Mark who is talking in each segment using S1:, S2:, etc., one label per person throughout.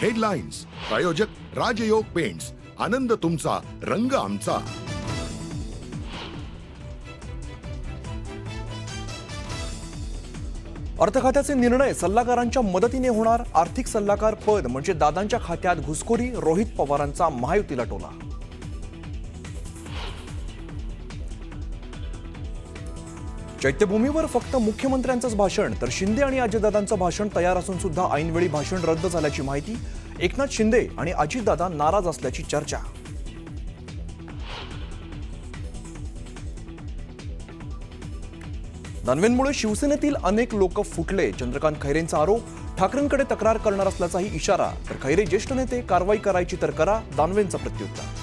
S1: Headlines प्रायोजक राजयोग paints, आनंद तुमचा, रंग आमचा.
S2: अर्थ खात्याचे निर्णय सल्लागारांच्या मदतीने होणार. आर्थिक सल्लागार पद म्हणजे दादांच्या खात्यात घुसखोरी. रोहित पवारांचा महायुतीला टोला. चैत्यभूमीवर फक्त मुख्यमंत्र्यांचंच भाषण, तर शिंदे आणि अजितदादांचं भाषण तयार असून सुद्धा ऐनवेळी भाषण रद्द झाल्याची माहिती. एकनाथ शिंदे आणि अजितदादा नाराज असल्याची चर्चा. दानवेंमुळे शिवसेनेतील अनेक लोक फुटले. चंद्रकांत खैरेंचा आरोप. ठाकरेंकडे तक्रार करणार असल्याचाही इशारा. तर खैरे ज्येष्ठ नेते, कारवाई करायची तर करा, दानवेंचं प्रत्युत्तर.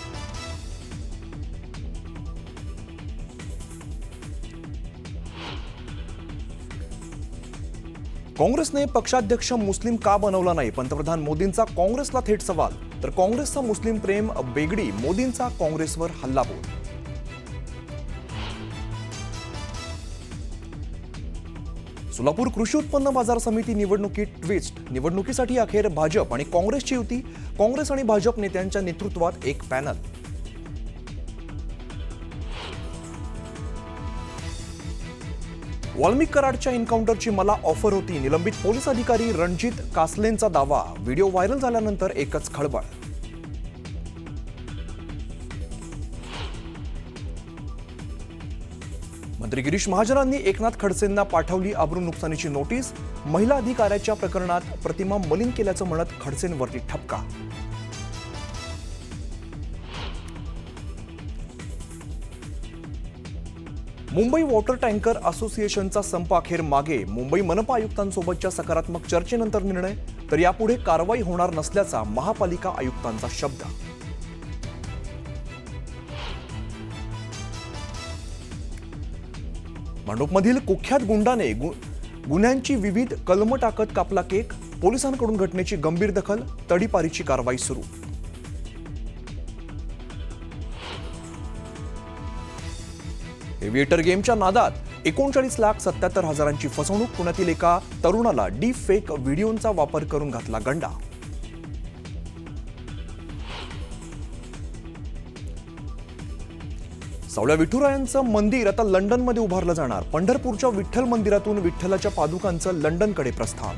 S2: काँग्रेसने पक्षाध्यक्ष मुस्लिम का बनवला नाही? पंतप्रधान मोदींचा काँग्रेसला थेट सवाल. तर काँग्रेसचा मुस्लिम प्रेम बेगडी, मोदींचा काँग्रेसवर हल्लाबोल. सोलापूर कृषी उत्पन्न बाजार समिती निवडणुकीत ट्विस्ट. निवडणुकीसाठी अखेर भाजप आणि काँग्रेसची युती. काँग्रेस आणि भाजप नेत्यांच्या नेतृत्वात एक पॅनल. वाल्मिक कराडच्या एन्काउंटरची मला ऑफर होती. निलंबित पोलीस अधिकारी रणजित कासलेंचा दावा. व्हिडिओ व्हायरल झाल्यानंतर एकच खळबळ. मंत्री गिरीश महाजनांनी एकनाथ खडसेंना पाठवली अब्रू नुकसानीची नोटीस. महिला अधिकाऱ्याच्या प्रकरणात प्रतिमा मलिन केल्याचं म्हणत खडसेंवरती ठपका. मुंबई वॉटर टँकर असोसिएशनचा संप अखेर मागे. मुंबई मनपा आयुक्तांसोबतच्या सकारात्मक चर्चेनंतर निर्णय. तर यापुढे कारवाई होणार नसल्याचा महापालिका आयुक्तांचा शब्द. भांडूपमधील कुख्यात गुंडाने गुन्ह्यांची विविध कलमं टाकत कापला केक. पोलिसांकडून घटनेची गंभीर दखल. तडीपारीची कारवाई सुरू. एव्हिएटर गेमच्या नादात 39,77,000ची फसवणूक. पुण्यातील एका तरुणाला डीप फेक व्हिडिओचा वापर करून घातला गंडा. सावळ्या विठुरायांचं मंदिर आता लंडनमध्ये उभारलं जाणार. पंढरपूरच्या विठ्ठल मंदिरातून विठ्ठलाच्या पादुकांचं लंडनकडे प्रस्थान.